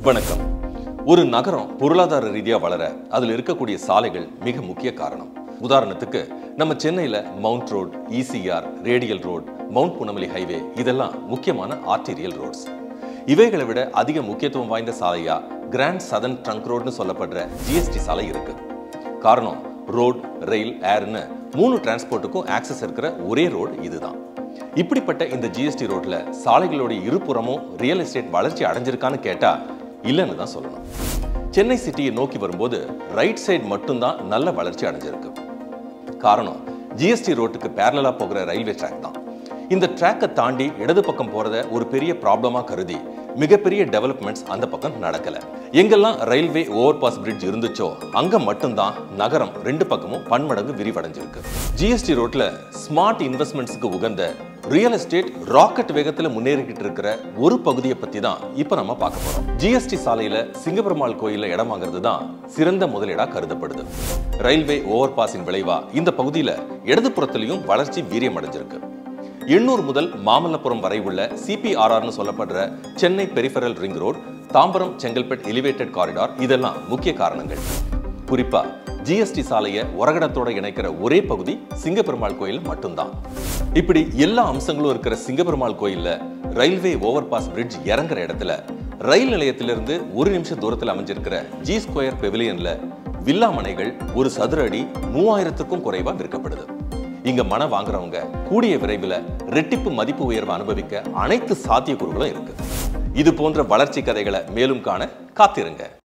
வணக்கம். ஒரு நகரம் பொருளாதார ரீதியா வளர அதில் இருக்கக்கூடிய சாலைகள் மிக முக்கிய காரணம். உதாரணத்துக்கு நம்ம சென்னையில mount road, ECR, radial road, mount Poonamallee highway இதெல்லாம் முக்கியமான ஆர்டீரியல் ரோட்ஸ். இவைகளை விட அதிக முக்கியத்துவம் வாய்ந்த சாலையா கிராண்ட் சதர்ன் ட்ரங்க் ரோட்னு சொல்லப்படுற ஜிஎஸ்டி சாலை இருக்கு. காரணம் ரோட், ரயில், ஏர்னு 3 டிரான்ஸ்போர்ட்டுக்கும் ஆக்சஸ் இருக்கிற ஒரே ரோடு இதுதான். இப்படிப்பட்ட இந்த ஜிஎஸ்டி ரோட்ல சாலைகளுடைய இருபுறமும் ரியல் எஸ்டேட் வளர்ச்சி அடைஞ்சிருக்கான்னு கேட்டா இல்லைன்னு தான் சொல்லணும். சென்னை சிட்டியை நோக்கி வரும்போது ரைட் சைடு மட்டும்தான் நல்ல வளர்ச்சி அடைஞ்சிருக்கு. காரணம் ஜிஎஸ்டி ரோட்டுக்கு பேரலா போகிற ரயில்வே ட்ராக் தான். இந்த ட்ராக்கை தாண்டி இடது பக்கம் போறத ஒரு பெரிய ப்ராப்ளமா கருதி மிகப்பெரிய டெவலப்மெண்ட்ஸ் அந்த பக்கம் நடக்கல. எங்கெல்லாம் ரயில்வே ஓவர் பாஸ் பிரிட்ஜ் இருந்துச்சோ அங்க மட்டும்தான் நகரம் 2 பக்கமும் பன்மடங்கு விரிவடைஞ்சிருக்கு. ஜிஎஸ்டி ரோட்ல ஸ்மார்ட் இன்வெஸ்ட்மெண்ட்ஸ்க்கு உகந்த ரியல் எஸ்டேட் ராக்கெட் வேகத்துல முன்னேறிக்கிட்டு இருக்கிற ஒரு பகுதியை பத்தி தான் இப்ப நம்ம பார்க்க போறோம். ஜிஎஸ்டி சாலையில சிங்கப்பெருமாள் கோயில இடம் வாங்குறது தான் சிறந்த முதலீடா கருதப்படுது. ரயில்வே ஓவர் பாஸின் விளைவா இந்த பகுதியில இடதுபுறத்திலையும் வளர்ச்சி வீரியம் அடைஞ்சிருக்கு. 800 முதல் மாமல்லபுரம் வரை உள்ள சிபிஆர்ஆர்னு சொல்லப்படுற Chennai peripheral ring road, Tambaram Chengalpattu elevated corridor இதெல்லாம் முக்கிய காரணங்கள். குறிப்பா ஜிஎஸ்டி சாலையை ஒரகடத்தோட இணைக்கிற ஒரே பகுதி சிங்கப்பெருமாள் கோயில் மட்டும்தான். இப்படி எல்லா அம்சங்களும் இருக்கிற சிங்கப்பெருமாள் கோயில்ல ரயில்வே ஓவர் பாஸ் பிரிட்ஜ் இறங்குற இடத்துல ரயில் நிலையத்திலிருந்து 1 நிமிஷம் தூரத்தில் அமைஞ்சிருக்கிற ஜி ஸ்கொயர் பெவிலியன்ல வில்லா மனைகள் ஒரு சதுர அடி 3000க்கும் குறைவா விற்கப்படுது. இங்க மனை வாங்குறவங்க கூடிய விரைவில் ரெட்டிப்பு மதிப்பு உயர்வு அனுபவிக்க அனைத்து சாத்தியக்கூறுகளும் இருக்கு. இது போன்ற வளர்ச்சி கதைகளை மேலும் காண காத்திருங்க.